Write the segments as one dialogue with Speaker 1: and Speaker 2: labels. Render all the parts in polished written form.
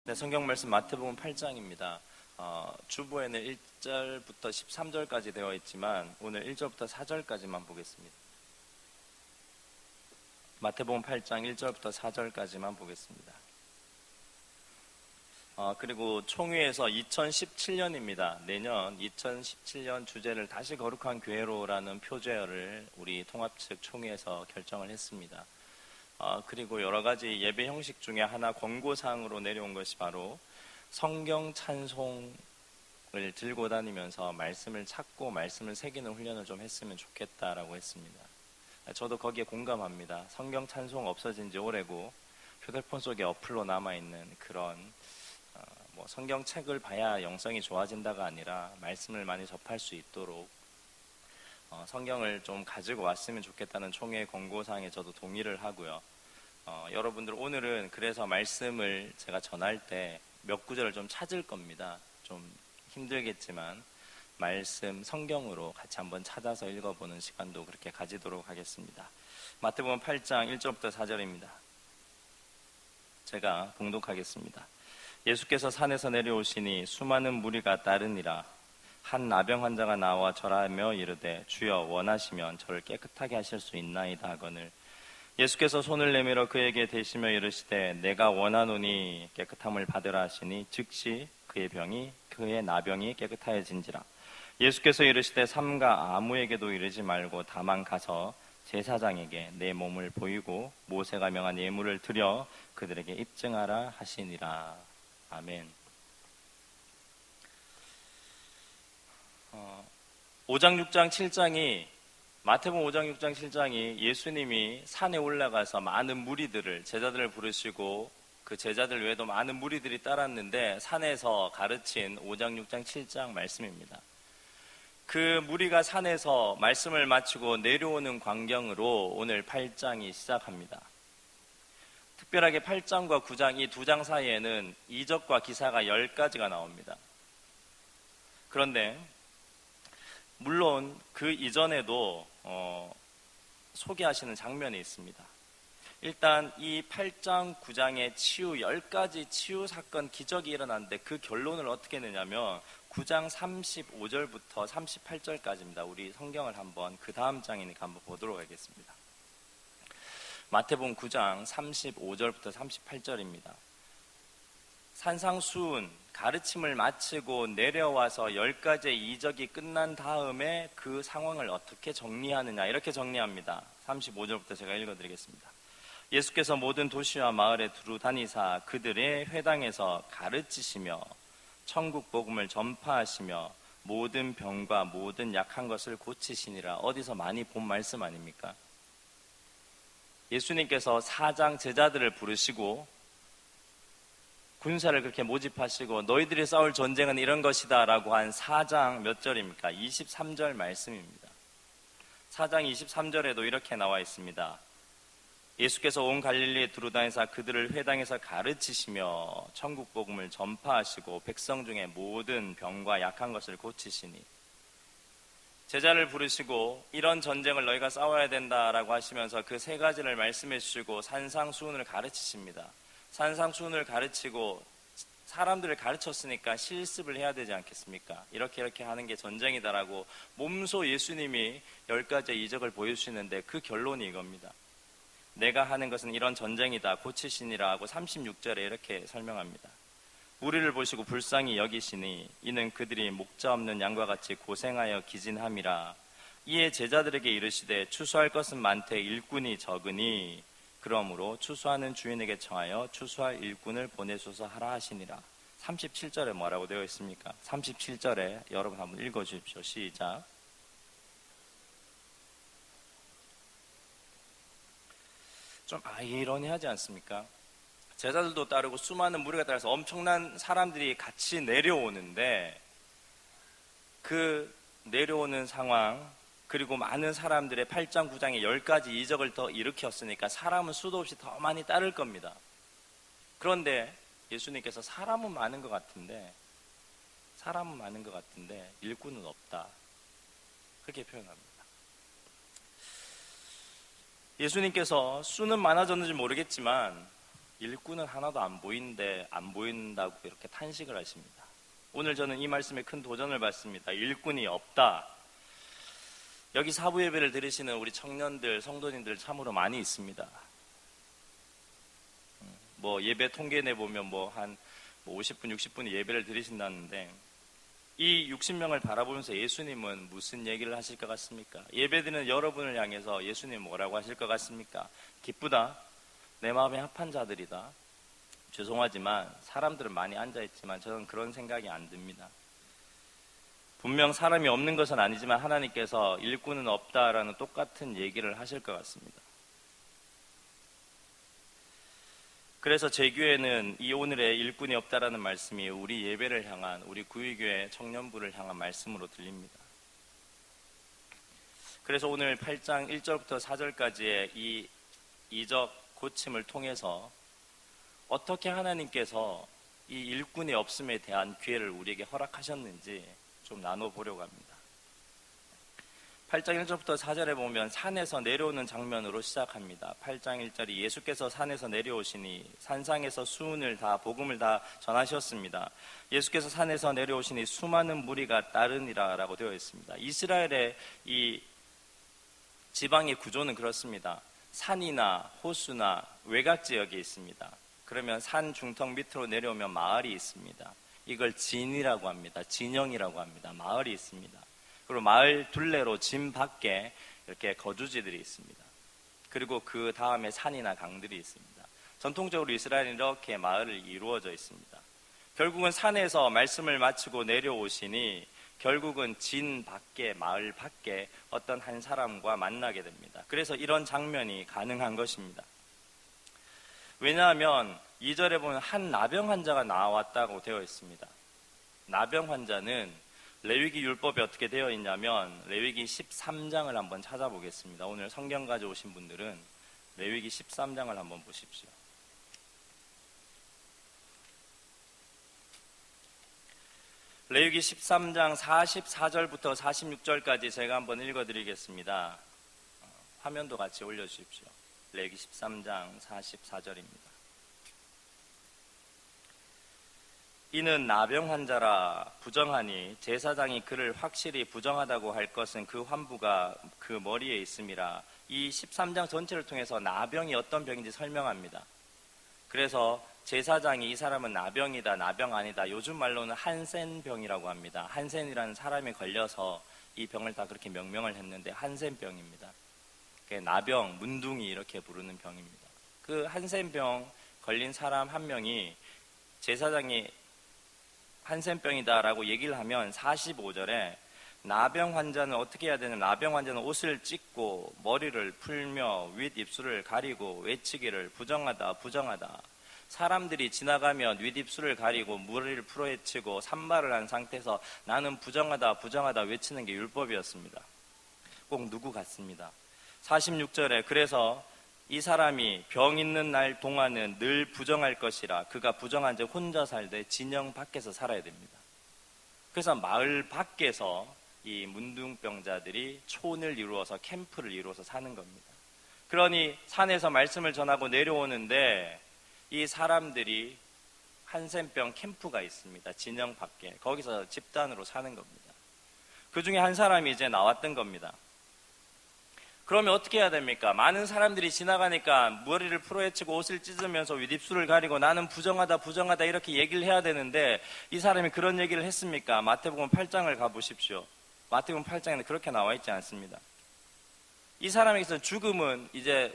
Speaker 1: 네, 성경 말씀 마태복음 8장입니다. 주보에는 1절부터 13절까지 되어 있지만 오늘 1절부터 4절까지만 보겠습니다. 마태복음 8장 1절부터 4절까지만 보겠습니다. 그리고 총회에서 2017년입니다. 내년 2017년 주제를 다시 거룩한 교회로라는 표제어를 우리 통합 측 총회에서 결정을 했습니다. 그리고 여러 가지 예배 형식 중에 하나 권고사항으로 내려온 것이 바로 성경 찬송을 들고 다니면서 말씀을 찾고 말씀을 새기는 훈련을 좀 했으면 좋겠다라고 했습니다. 저도 거기에 공감합니다. 성경 찬송 없어진 지 오래고 휴대폰 속에 어플로 남아있는 그런 성경책을 봐야 영성이 좋아진다가 아니라 말씀을 많이 접할 수 있도록 성경을 좀 가지고 왔으면 좋겠다는 총회의 권고사항에 저도 동의를 하고요. 여러분들 오늘은 그래서 말씀을 제가 전할 때 몇 구절을 좀 찾을 겁니다. 좀 힘들겠지만 말씀 성경으로 같이 한번 찾아서 읽어보는 시간도 그렇게 가지도록 하겠습니다. 마태복음 8장 1절부터 4절입니다. 제가 봉독하겠습니다. 예수께서 산에서 내려오시니 수많은 무리가 따르니라. 한 나병 환자가 나와 절하며 이르되 주여 원하시면 저를 깨끗하게 하실 수 있나이다 하거늘 예수께서 손을 내밀어 그에게 대시며 이르시되 내가 원하노니 깨끗함을 받으라 하시니 즉시 그의 나병이 깨끗하여진지라. 예수께서 이르시되 삼가 아무에게도 이르지 말고 다만 가서 제사장에게 내 몸을 보이고 모세가 명한 예물을 드려 그들에게 입증하라 하시니라. 아멘. 5장, 6장, 7장이 마태복음 5장, 6장, 7장이 예수님이 산에 올라가서 많은 무리들을 제자들을 부르시고 그 제자들 외에도 많은 무리들이 따랐는데 산에서 가르친 5장, 6장, 7장 말씀입니다. 그 무리가 산에서 말씀을 마치고 내려오는 광경으로 오늘 8장이 시작합니다. 특별하게 8장과 9장 이 두 장 사이에는 이적과 기사가 10가지가 나옵니다. 그런데 물론 그 이전에도 소개하시는 장면이 있습니다. 일단 이 8장, 9장의 치유 10가지 치유 사건 기적이 일어났는데 그 결론을 어떻게 내냐면 9장 35절부터 38절까지입니다. 우리 성경을 한번 그 다음 장이니까 한번 보도록 하겠습니다. 마태복음 9장 35절부터 38절입니다. 산상수훈 가르침을 마치고 내려와서 10가지의 이적이 끝난 다음에 그 상황을 어떻게 정리하느냐 이렇게 정리합니다. 35절부터 제가 읽어드리겠습니다. 예수께서 모든 도시와 마을에 두루 다니사 그들의 회당에서 가르치시며 천국 복음을 전파하시며 모든 병과 모든 약한 것을 고치시니라. 어디서 많이 본 말씀 아닙니까? 예수님께서 사장 제자들을 부르시고 군사를 그렇게 모집하시고 너희들이 싸울 전쟁은 이런 것이다 라고 한 4장 몇 절입니까? 23절 말씀입니다. 4장 23절에도 이렇게 나와 있습니다. 예수께서 온 갈릴리에 두루다니사 그들을 회당에서 가르치시며 천국 복음을 전파하시고 백성 중에 모든 병과 약한 것을 고치시니 제자를 부르시고 이런 전쟁을 너희가 싸워야 된다라고 하시면서 그 세 가지를 말씀해 주시고 산상수훈을 가르치십니다. 산상수훈을 가르치고 사람들을 가르쳤으니까 실습을 해야 되지 않겠습니까? 이렇게 하는 게 전쟁이다라고 몸소 예수님이 10가지의 이적을 보여주시는데 그 결론이 이겁니다. 내가 하는 것은 이런 전쟁이다 고치시니라 하고 36절에 이렇게 설명합니다. 무리를 보시고 불쌍히 여기시니 이는 그들이 목자 없는 양과 같이 고생하여 기진함이라. 이에 제자들에게 이르시되 추수할 것은 많되 일꾼이 적으니 그러므로 추수하는 주인에게 청하여 추수할 일꾼을 보내소서 하라 하시니라. 37절에 뭐라고 되어 있습니까? 37절에 여러분 한번 읽어주십시오. 시작. 좀 아이러니하지 않습니까? 제자들도 따르고 수많은 무리가 따라서 엄청난 사람들이 같이 내려오는데 그 내려오는 상황 그리고 많은 사람들의 8장 9장에 10가지 이적을 더 일으켰으니까 사람은 수도 없이 더 많이 따를 겁니다. 그런데 예수님께서 사람은 많은 것 같은데 일꾼은 없다 그렇게 표현합니다. 예수님께서 수는 많아졌는지 모르겠지만 일꾼은 하나도 안 보이는데 안 보인다고 이렇게 탄식을 하십니다. 오늘 저는 이 말씀에 큰 도전을 받습니다. 일꾼이 없다. 여기 사부 예배를 들으시는 우리 청년들, 성도님들 참으로 많이 있습니다. 예배 통계 내보면 한 50분, 60분이 예배를 들으신다는데 이 60명을 바라보면서 예수님은 무슨 얘기를 하실 것 같습니까? 예배드리는 여러분을 향해서 예수님 뭐라고 하실 것 같습니까? 기쁘다. 내 마음에 합한 자들이다. 죄송하지만 사람들은 많이 앉아있지만 저는 그런 생각이 안 듭니다. 분명 사람이 없는 것은 아니지만 하나님께서 일꾼은 없다라는 똑같은 얘기를 하실 것 같습니다. 그래서 제 교회는 이 오늘의 일꾼이 없다라는 말씀이 우리 예배를 향한, 우리 구의교회 청년부를 향한 말씀으로 들립니다. 그래서 오늘 8장 1절부터 4절까지의 이 이적 고침을 통해서 어떻게 하나님께서 이 일꾼이 없음에 대한 기회를 우리에게 허락하셨는지 좀 나눠보려고 합니다. 8장 1절부터 4절에 보면 산에서 내려오는 장면으로 시작합니다. 8장 1절이 예수께서 산에서 내려오시니 산상에서 수운을 다 복음을 다 전하셨습니다. 예수께서 산에서 내려오시니 수많은 무리가 따르니라 라고 되어 있습니다. 이스라엘의 이 지방의 구조는 그렇습니다. 산이나 호수나 외곽 지역에 있습니다. 그러면 산 중턱 밑으로 내려오면 마을이 있습니다. 이걸 진이라고 합니다. 진영이라고 합니다. 마을이 있습니다. 그리고 마을 둘레로 진 밖에 이렇게 거주지들이 있습니다. 그리고 그 다음에 산이나 강들이 있습니다. 전통적으로 이스라엘은 이렇게 마을을 이루어져 있습니다. 결국은 산에서 말씀을 마치고 내려오시니 결국은 진 밖에, 마을 밖에 어떤 한 사람과 만나게 됩니다. 그래서 이런 장면이 가능한 것입니다. 왜냐하면 2절에 보면 한 나병 환자가 나왔다고 되어 있습니다. 나병 환자는 레위기 율법에 어떻게 되어 있냐면 레위기 13장을 한번 찾아보겠습니다. 오늘 성경 가져오신 분들은 레위기 13장을 한번 보십시오. 레위기 13장 44절부터 46절까지 제가 한번 읽어드리겠습니다. 화면도 같이 올려주십시오. 레위기 13장 44절입니다. 이는 나병 환자라 부정하니 제사장이 그를 확실히 부정하다고 할 것은 그 환부가 그 머리에 있음이라. 이 13장 전체를 통해서 나병이 어떤 병인지 설명합니다. 그래서 제사장이 이 사람은 나병이다, 나병 아니다, 요즘 말로는 한센병이라고 합니다. 한센이라는 사람이 걸려서 이 병을 다 그렇게 명명을 했는데 한센병입니다. 나병, 문둥이 이렇게 부르는 병입니다. 그 한센병 걸린 사람 한 명이 제사장이 한센병이다라고 얘기를 하면 45절에 나병 환자는 어떻게 해야 되냐면 나병 환자는 옷을 찢고 머리를 풀며 윗입술을 가리고 외치기를 부정하다 부정하다. 사람들이 지나가면 윗입술을 가리고 머리를 풀어헤치고 산발을 한 상태에서 나는 부정하다 부정하다 외치는 게 율법이었습니다. 꼭 누구 같습니다. 46절에 그래서 이 사람이 병 있는 날 동안은 늘 부정할 것이라. 그가 부정한 즉 혼자 살되 진영 밖에서 살아야 됩니다. 그래서 마을 밖에서 이 문둥병자들이 촌을 이루어서 캠프를 이루어서 사는 겁니다. 그러니 산에서 말씀을 전하고 내려오는데 이 사람들이 한센병 캠프가 있습니다. 진영 밖에. 거기서 집단으로 사는 겁니다. 그 중에 한 사람이 이제 나왔던 겁니다. 그러면 어떻게 해야 됩니까? 많은 사람들이 지나가니까 머리를 풀어헤치고 옷을 찢으면서 윗입술을 가리고 나는 부정하다 부정하다 이렇게 얘기를 해야 되는데 이 사람이 그런 얘기를 했습니까? 마태복음 8장을 가보십시오. 마태복음 8장에는 그렇게 나와 있지 않습니다. 이 사람에게서 죽음은 이제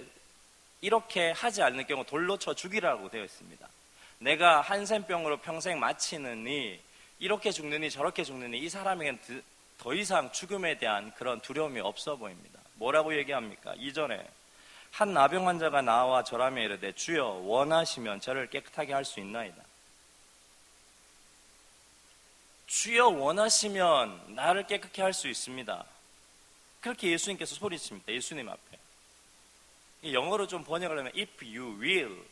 Speaker 1: 이렇게 하지 않는 경우 돌로 쳐 죽이라고 되어 있습니다. 내가 한센병으로 평생 마치느니 이렇게 죽느니 저렇게 죽느니 이 사람에게는 더 이상 죽음에 대한 그런 두려움이 없어 보입니다. 뭐라고 얘기합니까? 2절에 한 나병 환자가 나와 절하며 이르되 주여 원하시면 저를 깨끗하게 할 수 있나이다. 주여 원하시면 나를 깨끗게 할 수 있습니다. 그렇게 예수님께서 소리칩니다. 예수님 앞에. 영어로 좀 번역을 하면 If you will,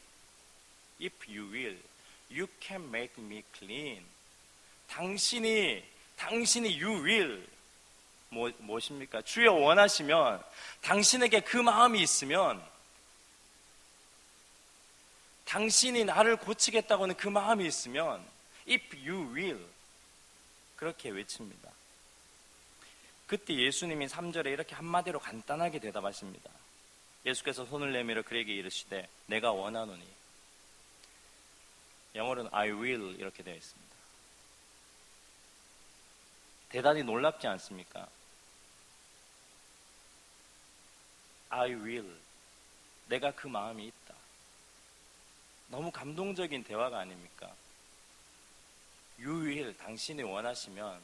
Speaker 1: you can make me clean. 당신이 you will 무엇입니까? 주여 원하시면 당신에게 그 마음이 있으면 당신이 나를 고치겠다고는 그 마음이 있으면 if you will 그렇게 외칩니다. 그때 예수님이 3절에 이렇게 한마디로 간단하게 대답하십니다. 예수께서 손을 내밀어 그에게 이르시되 내가 원하노니. 영어로는 I will 이렇게 되어 있습니다. 대단히 놀랍지 않습니까? I will. 내가 그 마음이 있다. 너무 감동적인 대화가 아닙니까? You will. 당신이 원하시면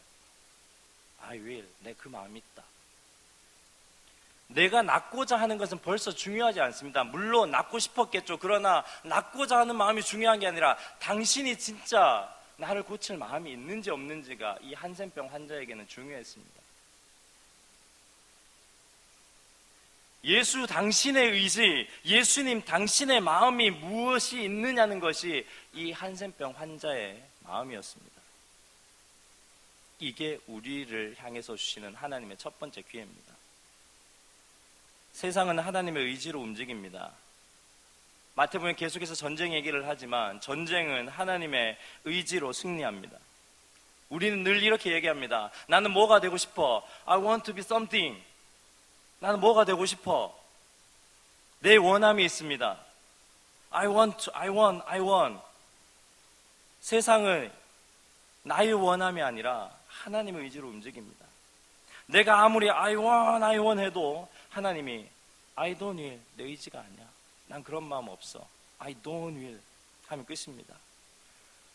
Speaker 1: I will. 내 그 마음이 있다. 내가 낫고자 하는 것은 벌써 중요하지 않습니다. 물론 낫고 싶었겠죠. 그러나 낫고자 하는 마음이 중요한 게 아니라 당신이 진짜 나를 고칠 마음이 있는지 없는지가 이 한센병 환자에게는 중요했습니다. 예수 당신의 의지, 예수님 당신의 마음이 무엇이 있느냐는 것이 이 한센병 환자의 마음이었습니다. 이게 우리를 향해서 주시는 하나님의 첫 번째 기회입니다. 세상은 하나님의 의지로 움직입니다. 마태복음 계속해서 전쟁 얘기를 하지만 전쟁은 하나님의 의지로 승리합니다. 우리는 늘 이렇게 얘기합니다. 나는 뭐가 되고 싶어? I want to be something. 나는 뭐가 되고 싶어? 내 원함이 있습니다. I want. 세상은 나의 원함이 아니라 하나님의 의지로 움직입니다. 내가 아무리 I want 해도 하나님이 I don't will, 내 의지가 아니야. 난 그런 마음 없어. I don't will 하면 끝입니다.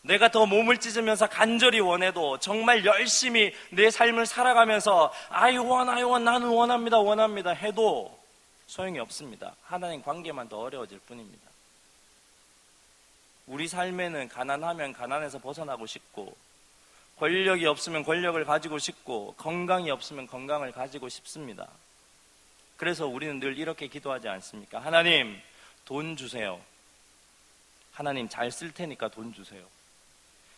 Speaker 1: 내가 더 몸을 찢으면서 간절히 원해도 정말 열심히 내 삶을 살아가면서 I want, 나는 원합니다 해도 소용이 없습니다. 하나님 관계만 더 어려워질 뿐입니다. 우리 삶에는 가난하면 가난에서 벗어나고 싶고 권력이 없으면 권력을 가지고 싶고 건강이 없으면 건강을 가지고 싶습니다. 그래서 우리는 늘 이렇게 기도하지 않습니까? 하나님, 돈 주세요. 하나님, 잘 쓸 테니까 돈 주세요.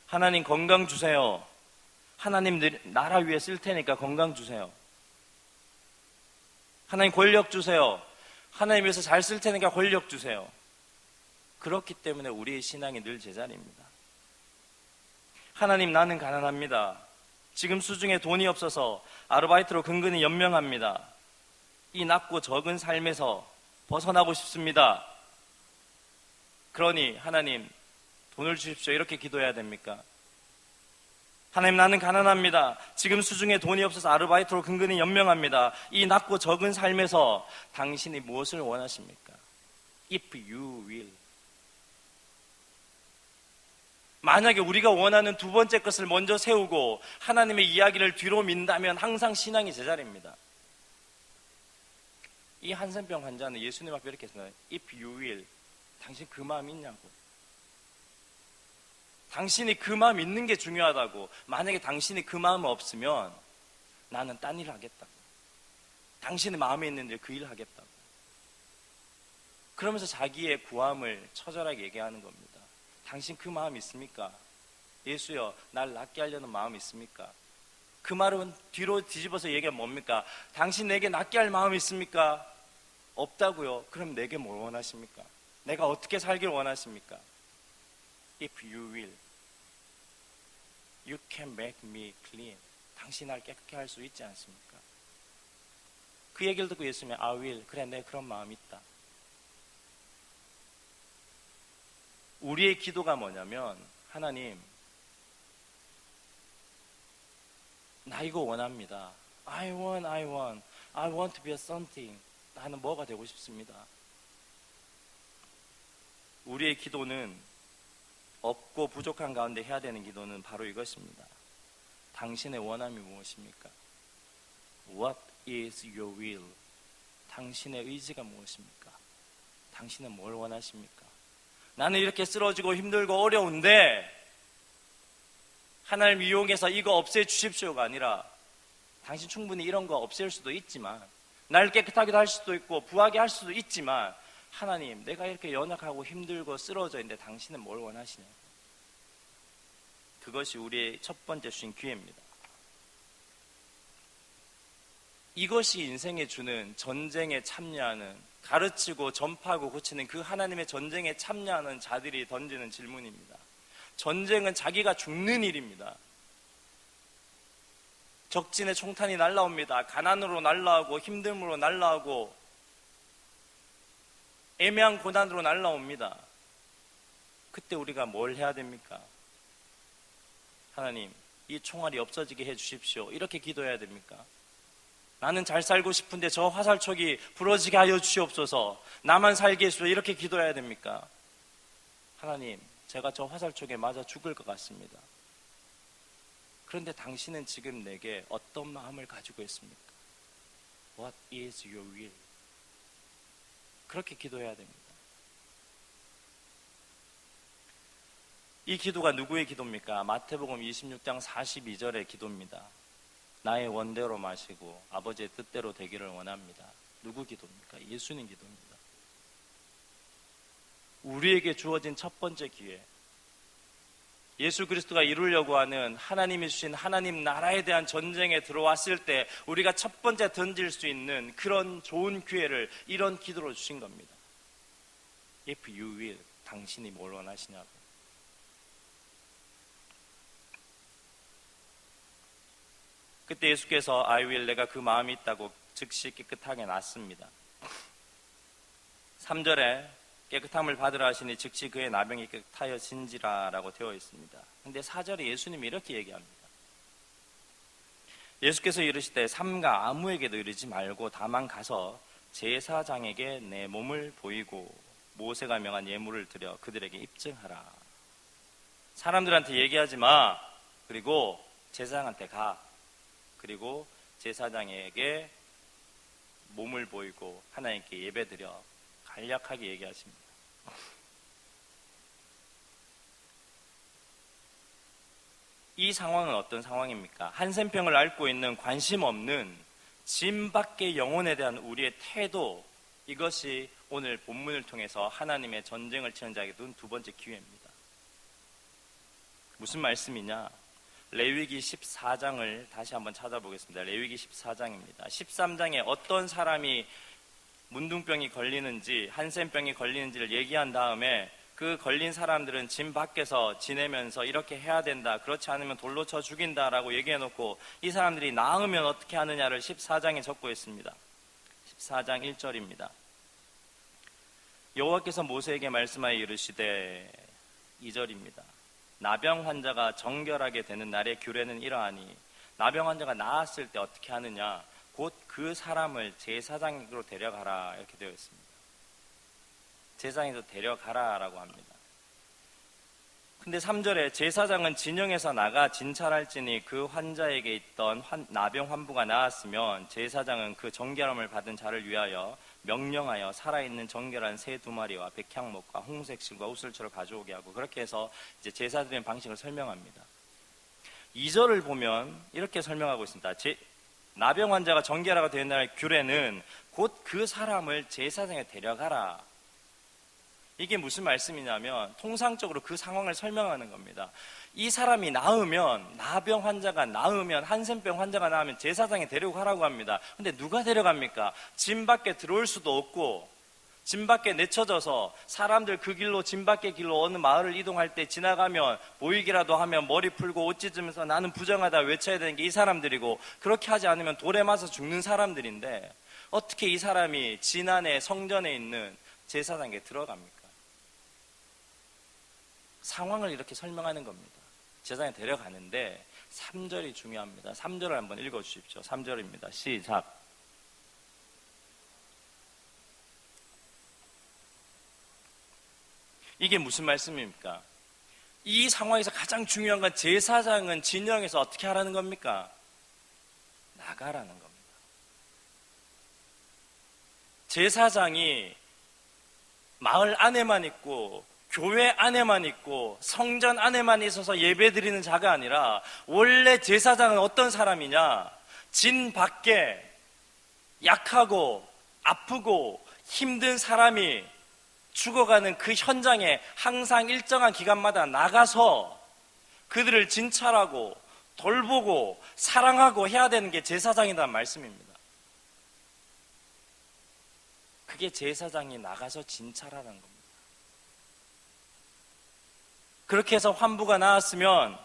Speaker 1: 하나님, 건강 주세요. 하나님, 나라 위에 쓸 테니까 건강 주세요. 하나님, 권력 주세요. 하나님 위해서 잘 쓸 테니까 권력 주세요. 그렇기 때문에 우리의 신앙이 늘 제자리입니다. 하나님, 나는 가난합니다. 지금 수중에 돈이 없어서 아르바이트로 근근히 연명합니다. 이 낮고 적은 삶에서 벗어나고 싶습니다. 그러니 하나님, 돈을 주십시오. 이렇게 기도해야 됩니까? 하나님, 나는 가난합니다. 지금 수중에 돈이 없어서 아르바이트로 근근히 연명합니다. 이 낮고 적은 삶에서 당신이 무엇을 원하십니까? If you will. 만약에 우리가 원하는 두 번째 것을 먼저 세우고 하나님의 이야기를 뒤로 민다면 항상 신앙이 제자리입니다. 이 한센병 환자는 예수님 앞에 이렇게 했어요. If you will. 당신 그 마음 있냐고. 당신이 그 마음 있는 게 중요하다고. 만약에 당신이 그 마음 없으면 나는 딴 일을 하겠다고. 당신의 마음에 있는 일 그 일을 하겠다고. 그러면서 자기의 구함을 처절하게 얘기하는 겁니다. 당신 그 마음 있습니까? 예수여, 날 낫게 하려는 마음 있습니까? 그 말은 뒤로 뒤집어서 얘기하면 뭡니까? 당신 내게 낫게 할 마음 있습니까? 없다고요. 그럼 내게 뭘 원하십니까? 내가 어떻게 살길 원하십니까? If you will, you can make me clean. 당신 날 깨끗게 할 수 있지 않습니까? 그 얘기를 듣고 예수님이 I will. 그래, 내 그런 마음이 있다. 우리의 기도가 뭐냐면, 하나님, 나 이거 원합니다. I want to be something. 나는 뭐가 되고 싶습니다. 우리의 기도는 없고 부족한 가운데 해야 되는 기도는 바로 이것입니다. 당신의 원함이 무엇입니까? What is your will? 당신의 의지가 무엇입니까? 당신은 뭘 원하십니까? 나는 이렇게 쓰러지고 힘들고 어려운데 하나님 이용해서 이거 없애주십시오가 아니라 당신 충분히 이런 거 없앨 수도 있지만 날 깨끗하게 할 수도 있고 부하게 할 수도 있지만 하나님, 내가 이렇게 연약하고 힘들고 쓰러져 있는데 당신은 뭘 원하시냐? 그것이 우리의 첫 번째 주신 기회입니다. 이것이 인생에 주는 전쟁에 참여하는, 가르치고 전파하고 고치는 그 하나님의 전쟁에 참여하는 자들이 던지는 질문입니다. 전쟁은 자기가 죽는 일입니다. 적진의 총탄이 날라옵니다. 가난으로 날라오고 힘듦으로 날라오고 애매한 고난으로 날라옵니다. 그때 우리가 뭘 해야 됩니까? 하나님, 이 총알이 없어지게 해주십시오. 이렇게 기도해야 됩니까? 나는 잘 살고 싶은데 저 화살촉이 부러지게 하여 주시옵소서. 나만 살게 해주시옵소서. 이렇게 기도해야 됩니까? 하나님, 제가 저 화살촉에 맞아 죽을 것 같습니다. 그런데 당신은 지금 내게 어떤 마음을 가지고 있습니까? What is your will? 그렇게 기도해야 됩니다. 이 기도가 누구의 기도입니까? 마태복음 26장 42절의 기도입니다. 나의 원대로 마시고 아버지의 뜻대로 되기를 원합니다. 누구 기도입니까? 예수님 기도입니다. 우리에게 주어진 첫 번째 기회, 예수 그리스도가 이루려고 하는 하나님이 주신 하나님 나라에 대한 전쟁에 들어왔을 때 우리가 첫 번째 던질 수 있는 그런 좋은 기회를 이런 기도로 주신 겁니다. If you will, 당신이 뭘 원하시냐고. 그때 예수께서 I will, 내가 그 마음이 있다고 즉시 깨끗하게 낫습니다. 3절에 깨끗함을 받으라 하시니 즉시 그의 나병이 깨끗하여진지라 라고 되어 있습니다. 그런데 4절에 예수님이 이렇게 얘기합니다. 예수께서 이르시되 삼가 아무에게도 이르지 말고 다만 가서 제사장에게 내 몸을 보이고 모세가 명한 예물을 드려 그들에게 입증하라. 사람들한테 얘기하지 마. 그리고 제사장한테 가. 그리고 제사장에게 몸을 보이고 하나님께 예배드려. 간략하게 얘기하십니다. 이 상황은 어떤 상황입니까? 한센병을 앓고 있는 관심 없는 짐 밖의 영혼에 대한 우리의 태도, 이것이 오늘 본문을 통해서 하나님의 전쟁을 치는 자에게 둔 두 번째 기회입니다. 무슨 말씀이냐? 레위기 14장을 다시 한번 찾아보겠습니다. 레위기 14장입니다. 13장에 어떤 사람이 문둥병이 걸리는지 한센병이 걸리는지를 얘기한 다음에 그 걸린 사람들은 짐 밖에서 지내면서 이렇게 해야 된다, 그렇지 않으면 돌로 쳐 죽인다라고 얘기해놓고 이 사람들이 나으면 어떻게 하느냐를 14장에 적고 있습니다. 14장 1절입니다. 여호와께서 모세에게 말씀하여 이르시되, 2절입니다. 나병 환자가 정결하게 되는 날의 규례는 이러하니, 나병 환자가 나았을 때 어떻게 하느냐, 곧 그 사람을 제사장에게로 데려가라, 이렇게 되어 있습니다. 제사장에서 데려가라 라고 합니다. 근데 3절에 제사장은 진영에서 나가 진찰할지니 그 환자에게 있던 나병 환부가 나았으면 제사장은 그 정결함을 받은 자를 위하여 명령하여 살아있는 정결한 새 2마리와 백향목과 홍색 실과 우슬초를 가져오게 하고, 그렇게 해서 이제 제사 드리는 방식을 설명합니다. 2절을 보면 이렇게 설명하고 있습니다. 나병 환자가 정결하게 되는 날의 규례는 곧 그 사람을 제사장에 데려가라. 이게 무슨 말씀이냐면 통상적으로 그 상황을 설명하는 겁니다. 이 사람이 나으면, 나병 환자가 나으면, 한센병 환자가 나으면 제사장에 데려가라고 합니다. 근데 누가 데려갑니까? 짐 밖에 들어올 수도 없고 짐 밖에 내쳐져서 사람들 그 길로, 짐 밖의 길로 어느 마을을 이동할 때 지나가면 보이기라도 하면 머리 풀고 옷 찢으면서 나는 부정하다 외쳐야 되는 게 이 사람들이고, 그렇게 하지 않으면 돌에 맞아 죽는 사람들인데 어떻게 이 사람이 지난해 성전에 있는 제사장에게 들어갑니까? 상황을 이렇게 설명하는 겁니다. 제사장에 데려가는데 3절이 중요합니다. 3절을 한번 읽어주십시오. 3절입니다. 시작. 이게 무슨 말씀입니까? 이 상황에서 가장 중요한 건 제사장은 진영에서 어떻게 하라는 겁니까? 나가라는 겁니다. 제사장이 마을 안에만 있고 교회 안에만 있고 성전 안에만 있어서 예배드리는 자가 아니라, 원래 제사장은 어떤 사람이냐? 진 밖에 약하고 아프고 힘든 사람이 죽어가는 그 현장에 항상 일정한 기간마다 나가서 그들을 진찰하고 돌보고 사랑하고 해야 되는 게 제사장이라는 말씀입니다. 그게 제사장이 나가서 진찰하는 겁니다. 그렇게 해서 환부가 나왔으면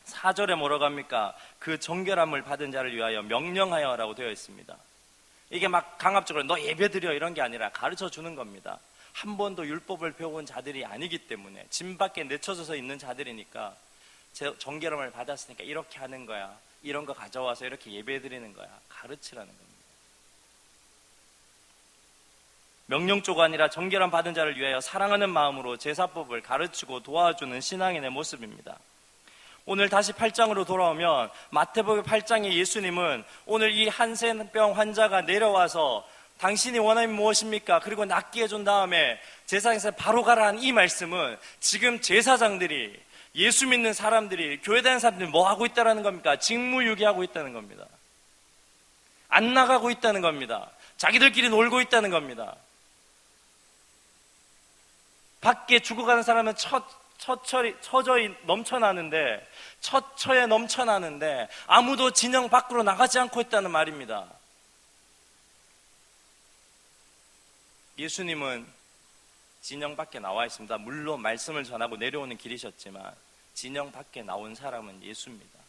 Speaker 1: 4절에 뭐라고 합니까? 그 정결함을 받은 자를 위하여 명령하여라고 되어 있습니다. 이게 막 강압적으로 너 예배드려 이런 게 아니라 가르쳐 주는 겁니다. 한 번도 율법을 배워온 자들이 아니기 때문에 짐 밖에 내쳐져서 있는 자들이니까 정결함을 받았으니까 이렇게 하는 거야, 이런 거 가져와서 이렇게 예배드리는 거야, 가르치라는 겁니다. 명령조가 아니라 정결함 받은 자를 위하여 사랑하는 마음으로 제사법을 가르치고 도와주는 신앙인의 모습입니다. 오늘 다시 8장으로 돌아오면 마태복음 8장에 예수님은 오늘 이 한센병 환자가 내려와서 당신이 원함이 무엇입니까? 그리고 낫게 해준 다음에 제사장에서 바로 가라는 이 말씀은 지금 제사장들이, 예수 믿는 사람들이, 교회 다니는 사람들이 뭐 하고 있다는 겁니까? 직무유기하고 있다는 겁니다. 안 나가고 있다는 겁니다. 자기들끼리 놀고 있다는 겁니다. 밖에 죽어가는 사람은 처처에 넘쳐나는데 아무도 진영 밖으로 나가지 않고 있다는 말입니다. 예수님은 진영 밖에 나와 있습니다. 물론 말씀을 전하고 내려오는 길이셨지만 진영 밖에 나온 사람은 예수입니다.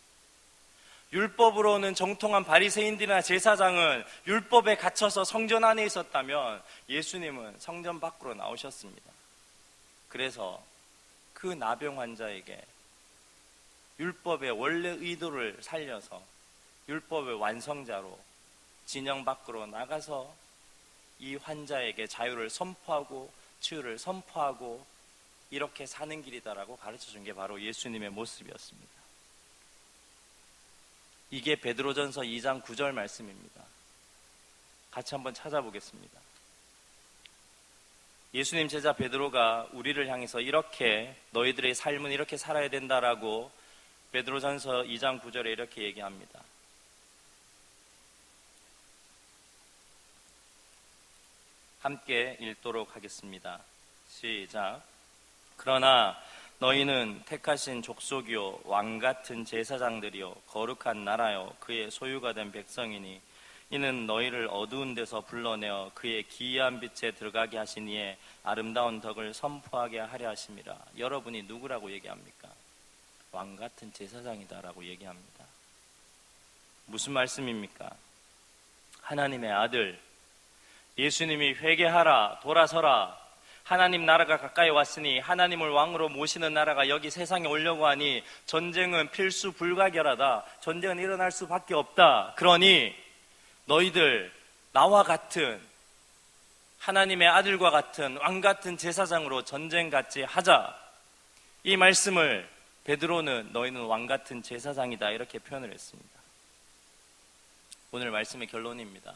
Speaker 1: 율법으로는 정통한 바리새인들이나 제사장은 율법에 갇혀서 성전 안에 있었다면 예수님은 성전 밖으로 나오셨습니다. 그래서 그 나병 환자에게 율법의 원래 의도를 살려서 율법의 완성자로 진영 밖으로 나가서 이 환자에게 자유를 선포하고 치유를 선포하고 이렇게 사는 길이다라고 가르쳐 준 게 바로 예수님의 모습이었습니다. 이게 베드로전서 2장 9절 말씀입니다. 같이 한번 찾아보겠습니다. 예수님 제자 베드로가 우리를 향해서 이렇게 너희들의 삶은 이렇게 살아야 된다라고 베드로전서 2장 9절에 이렇게 얘기합니다. 함께 읽도록 하겠습니다. 시작. 그러나 너희는 택하신 족속이요 왕같은 제사장들이요 거룩한 나라요 그의 소유가 된 백성이니 이는 너희를 어두운 데서 불러내어 그의 기이한 빛에 들어가게 하신 이의 아름다운 덕을 선포하게 하려 하심이라. 여러분이 누구라고 얘기합니까? 왕같은 제사장이다라고 얘기합니다. 무슨 말씀입니까? 하나님의 아들 예수님이 회개하라, 돌아서라, 하나님 나라가 가까이 왔으니 하나님을 왕으로 모시는 나라가 여기 세상에 오려고 하니 전쟁은 필수 불가결하다. 전쟁은 일어날 수밖에 없다. 그러니 너희들 나와 같은 하나님의 아들과 같은 왕같은 제사장으로 전쟁같이 하자. 이 말씀을 베드로는 너희는 왕같은 제사장이다 이렇게 표현을 했습니다. 오늘 말씀의 결론입니다.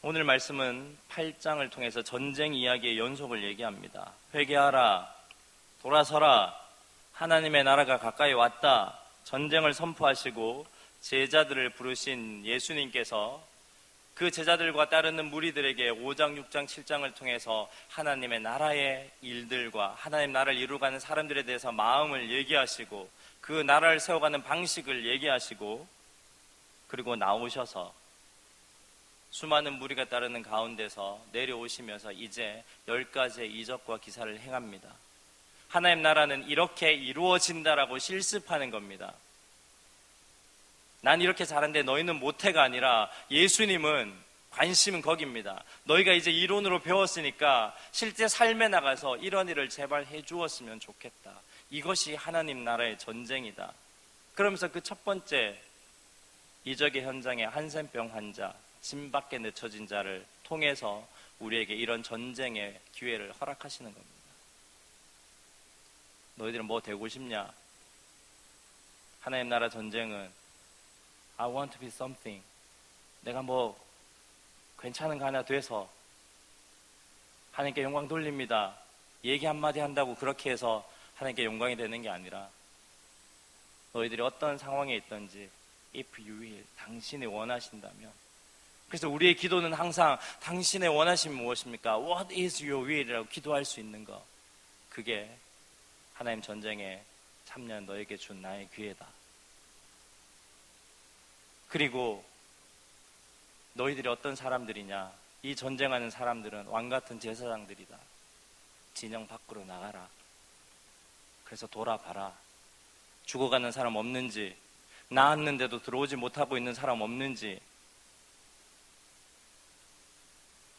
Speaker 1: 오늘 말씀은 8장을 통해서 전쟁 이야기의 연속을 얘기합니다. 회개하라, 돌아서라, 하나님의 나라가 가까이 왔다. 전쟁을 선포하시고 제자들을 부르신 예수님께서 그 제자들과 따르는 무리들에게 5장, 6장, 7장을 통해서 하나님의 나라의 일들과 하나님 나라를 이루어가는 사람들에 대해서 마음을 얘기하시고 그 나라를 세워가는 방식을 얘기하시고 그리고 나오셔서 수많은 무리가 따르는 가운데서 내려오시면서 이제 10가지의 이적과 기사를 행합니다. 하나님 나라는 이렇게 이루어진다라고 실습하는 겁니다. 난 이렇게 잘하는데 너희는 못해가 아니라 예수님은 관심은 거기입니다. 너희가 이제 이론으로 배웠으니까 실제 삶에 나가서 이런 일을 제발 해주었으면 좋겠다. 이것이 하나님 나라의 전쟁이다. 그러면서 그 첫 번째 이적의 현장에 한센병 환자, 짐 밖에 내쳐진 자를 통해서 우리에게 이런 전쟁의 기회를 허락하시는 겁니다. 너희들은 뭐 되고 싶냐? 하나님 나라 전쟁은 I want to be something. 내가 뭐 괜찮은 거 하나 돼서 하나님께 영광 돌립니다. 얘기 한마디 한다고 그렇게 해서 하나님께 영광이 되는 게 아니라 너희들이 어떤 상황에 있든지 if you will, 당신이 원하신다면. 그래서 우리의 기도는 항상 당신의 원하심이 무엇입니까? What is your will? 이라고 기도할 수 있는 것. 그게 하나님 전쟁에 참여한 너에게 준 나의 기회다. 그리고 너희들이 어떤 사람들이냐? 이 전쟁하는 사람들은 왕같은 제사장들이다. 진영 밖으로 나가라. 그래서 돌아봐라. 죽어가는 사람 없는지, 나았는데도 들어오지 못하고 있는 사람 없는지,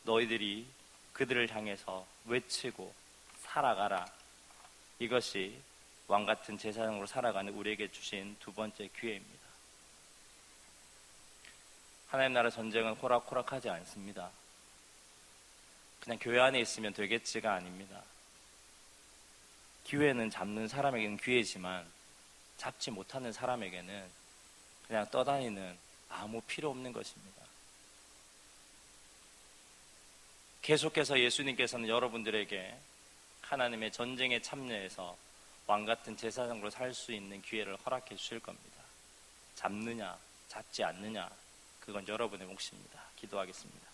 Speaker 1: 너희들이 그들을 향해서 외치고 살아가라. 이것이 왕같은 제사장으로 살아가는 우리에게 주신 두 번째 기회입니다. 하나님 나라 전쟁은 호락호락하지 않습니다. 그냥 교회 안에 있으면 되겠지가 아닙니다. 기회는 잡는 사람에게는 기회지만 잡지 못하는 사람에게는 그냥 떠다니는 아무 필요 없는 것입니다. 계속해서 예수님께서는 여러분들에게 하나님의 전쟁에 참여해서 왕같은 제사장으로 살 수 있는 기회를 허락해 주실 겁니다. 잡느냐, 잡지 않느냐, 그건 여러분의 몫입니다. 기도하겠습니다.